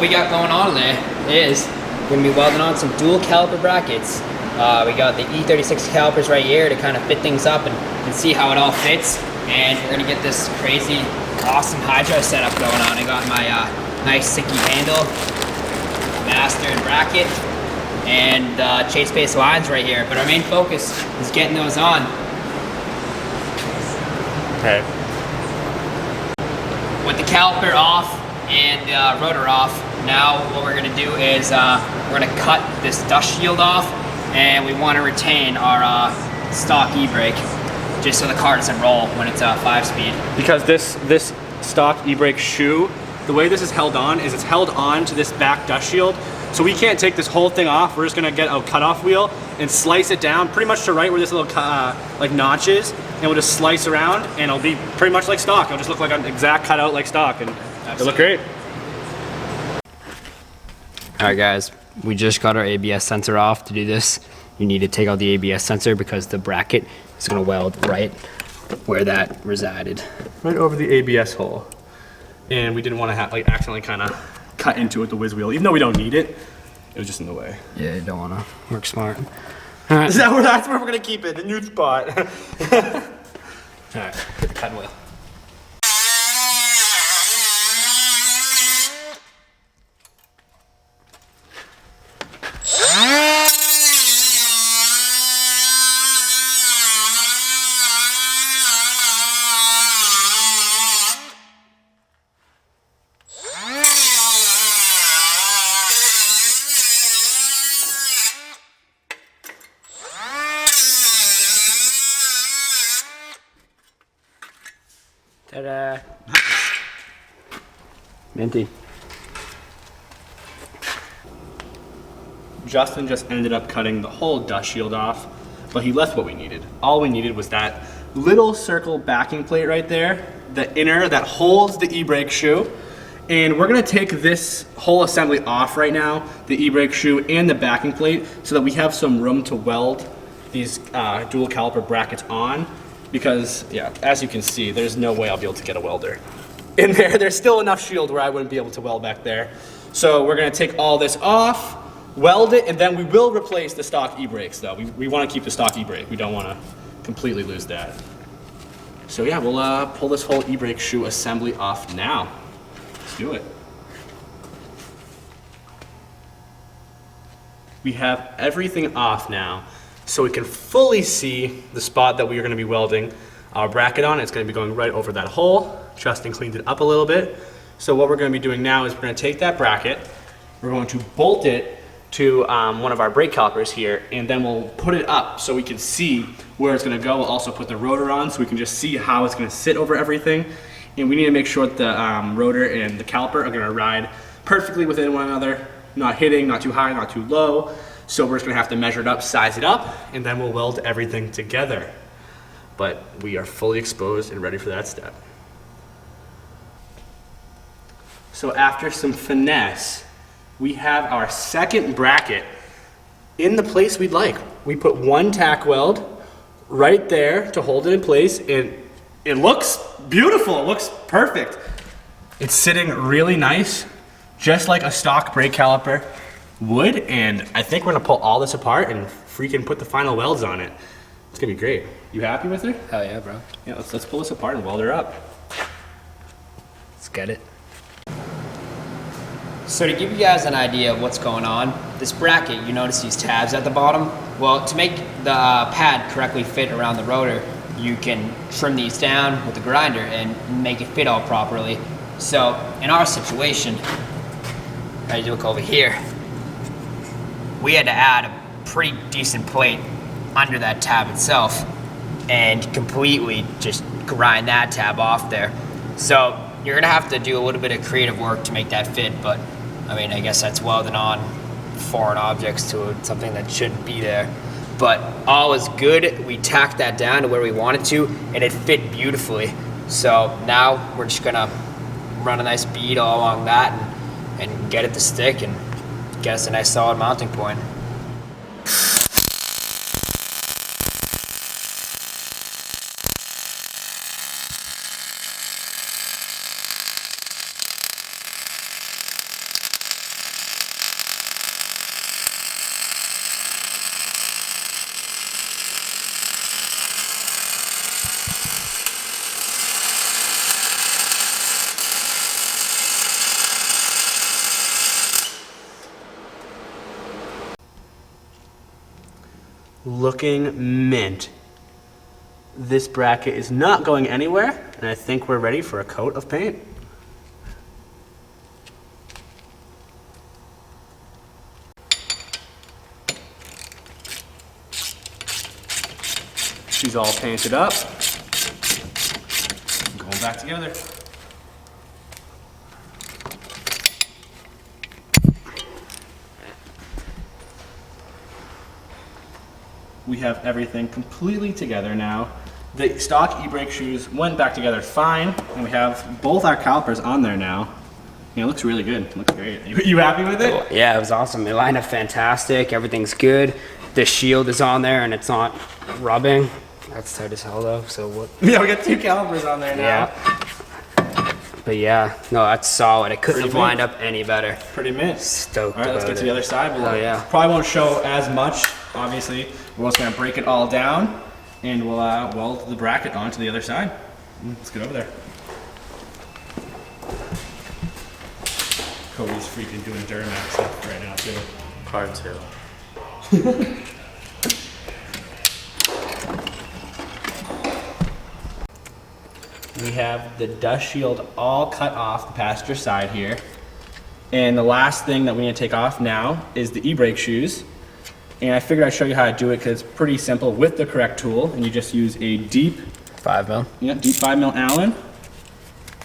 we got going on there is we're gonna be welding on some dual caliper brackets. We got the E36 calipers right here to kind of fit things up and see how it all fits. And we're gonna get this crazy, awesome hydro setup going on. I got my nice sicky handle, master and bracket, and chase base lines right here. But our main focus is getting those on. Okay. With the caliper off and the rotor off, now what we're gonna do is we're gonna cut this dust shield off, and we want to retain our stock e-brake, just so the car doesn't roll when it's 5-speed. Because this stock e-brake shoe, the way this is held on is it's held on to this back dust shield, so we can't take this whole thing off. We're just gonna get a cutoff wheel and slice it down pretty much to right where this little like notch is, and we'll just slice around, and it'll be pretty much like stock. It'll just look like an exact cutout like stock, and it'll look great. All right, guys, we just got our ABS sensor off. To do this, you need to take out the ABS sensor because the bracket is gonna weld right where that resided. Right over the ABS hole. And we didn't want to have like accidentally kind of cut into it with the whiz wheel, even though we don't need it. It was just in the way. Yeah, you don't wanna work smart. All right. That's where we're gonna keep it, the new spot. All right, hit the cut wheel. Ta-da. Minty. Justin just ended up cutting the whole dust shield off, but he left what we needed. All we needed was that little circle backing plate right there, the inner that holds the e-brake shoe. And we're gonna take this whole assembly off right now, the e-brake shoe and the backing plate, so that we have some room to weld these dual caliper brackets on. Because, yeah, as you can see, there's no way I'll be able to get a welder in there. There's still enough shield where I wouldn't be able to weld back there. So we're gonna take all this off, weld it, and then we will replace the stock e-brakes though. We wanna keep the stock e-brake. We don't wanna completely lose that. So yeah, we'll pull this whole e-brake shoe assembly off now. Let's do it. We have everything off now, so we can fully see the spot that we are going to be welding our bracket on. It's going to be going right over that hole. Justin cleaned it up a little bit. So what we're going to be doing now is we're going to take that bracket, we're going to bolt it to one of our brake calipers here, and then we'll put it up so we can see where it's going to go. We'll also put the rotor on so we can just see how it's going to sit over everything. And we need to make sure that the rotor and the caliper are going to ride perfectly within one another, not hitting, not too high, not too low. So we're just gonna have to measure it up, size it up, and then we'll weld everything together. But we are fully exposed and ready for that step. So after some finesse, we have our second bracket in the place we'd like. We put one tack weld right there to hold it in place, and it looks beautiful, it looks perfect. It's sitting really nice, just like a stock brake caliper would, and I think we're gonna pull all this apart and freaking put the final welds on it. It's gonna be great. You happy with her? Hell yeah, bro. Yeah, let's pull this apart and weld her up. Let's get it. So to give you guys an idea of what's going on, this bracket, you notice these tabs at the bottom? Well, to make the pad correctly fit around the rotor, you can trim these down with the grinder and make it fit all properly. So in our situation, as you look over here, we had to add a pretty decent plate under that tab itself and completely just grind that tab off there. So you're gonna have to do a little bit of creative work to make that fit, but I mean, I guess that's welding on foreign objects to something that shouldn't be there. But all is good. We tacked that down to where we wanted to, and it fit beautifully. So now we're just gonna run a nice bead all along that and get it to stick and get us a nice solid mounting point. Looking mint. This bracket is not going anywhere, and I think we're ready for a coat of paint. She's all painted up. Going back together. We have everything completely together now. The stock e-brake shoes went back together fine, and we have both our calipers on there now. It looks really good. It looks great. You happy with it? Yeah, it was awesome. It lined up fantastic. Everything's good. The shield is on there and it's not rubbing. That's tight as hell though. So what? Yeah, we got two calipers on there now. Yeah. But yeah, no, that's solid. It couldn't have lined up any better. Pretty mint. Stoked. All right, let's get to the other side. Oh yeah. Probably won't show as much, obviously. We're just gonna break it all down, and we'll weld the bracket onto the other side. Let's get over there. Cody's freaking doing Duramax stuff right now too. Part two. We have the dust shield all cut off the passenger side here. And the last thing that we need to take off now is the e-brake shoes. And I figured I'd show you how to do it because it's pretty simple with the correct tool. And you just use a deep 5 mil. Yeah, deep 5 mil Allen.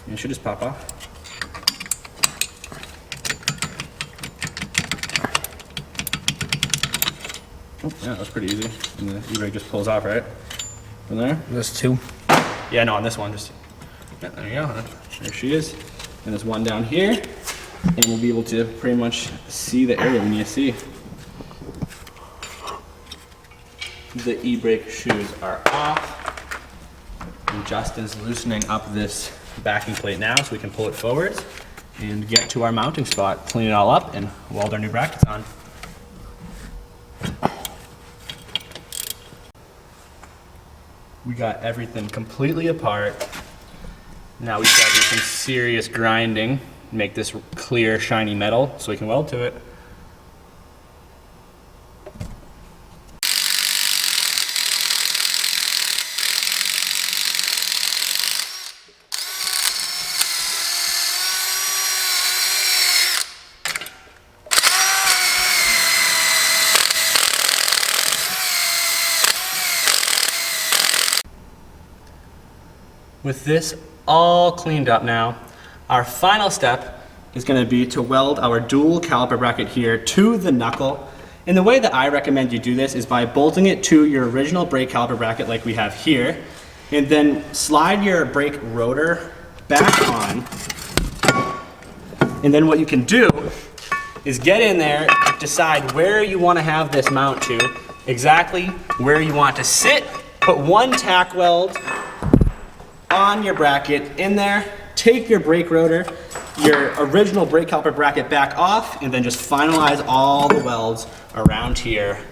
And it should just pop off. Oh, yeah, that was pretty easy. And the e-brake just pulls off, right? From there? There's 2. Yeah, no, on this one, just, yeah, there you go. There she is. And there's one down here. And we'll be able to pretty much see the area we need to see. The e-brake shoes are off. And Justin's loosening up this backing plate now so we can pull it forwards and get to our mounting spot, clean it all up, and weld our new brackets on. We got everything completely apart. Now we've got to do some serious grinding, make this clear, shiny metal so we can weld to it. With this all cleaned up now, our final step is going to be to weld our dual caliper bracket here to the knuckle. And the way that I recommend you do this is by bolting it to your original brake caliper bracket like we have here, and then slide your brake rotor back on. And then what you can do is get in there, decide where you want to have this mount to, exactly where you want to sit, put one tack weld on your bracket in there, take your brake rotor, your original brake caliper bracket back off, and then just finalize all the welds around here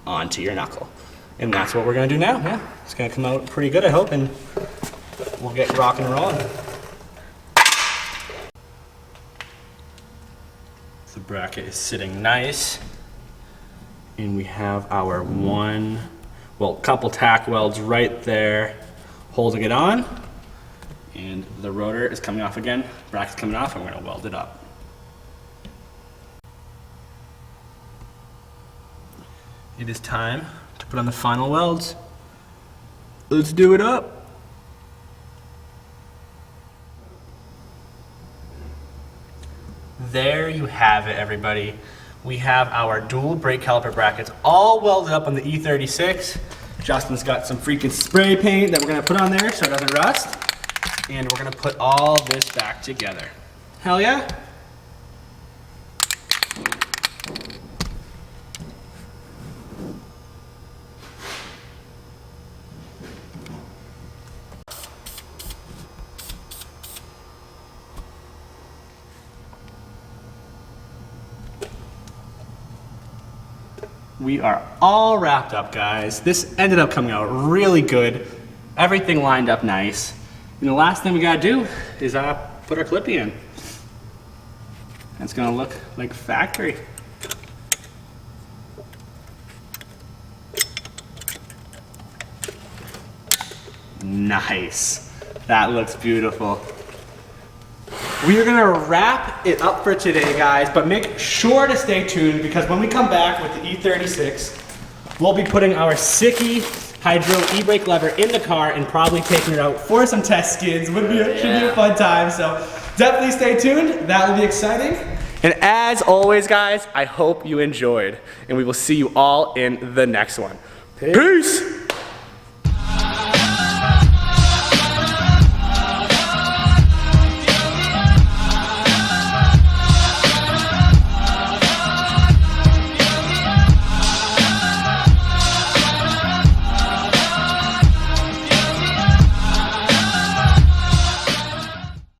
onto your knuckle. And that's what we're gonna do now, yeah. It's gonna come out pretty good, I hope, and we'll get rocking and rolling. The bracket is sitting nice, and we have our couple tack welds right there holding it on, and the rotor is coming off again, bracket's coming off, and we're gonna weld it up. It is time to put on the final welds. Let's do it up. There you have it, everybody. We have our dual brake caliper brackets all welded up on the E36. Justin's got some freaking spray paint that we're gonna put on there so it doesn't rust. And we're gonna put all this back together. Hell yeah. We are all wrapped up, guys. This ended up coming out really good. Everything lined up nice. And the last thing we gotta do is put our clippy in. It's gonna look like factory. Nice. That looks beautiful. We are gonna wrap it up for today, guys, but make sure to stay tuned because when we come back with the E36, we'll be putting our Sicky Hydro e-brake lever in the car and probably taking it out for some test skids. Should be a fun time, so definitely stay tuned. That will be exciting. And as always, guys, I hope you enjoyed, and we will see you all in the next one. Peace.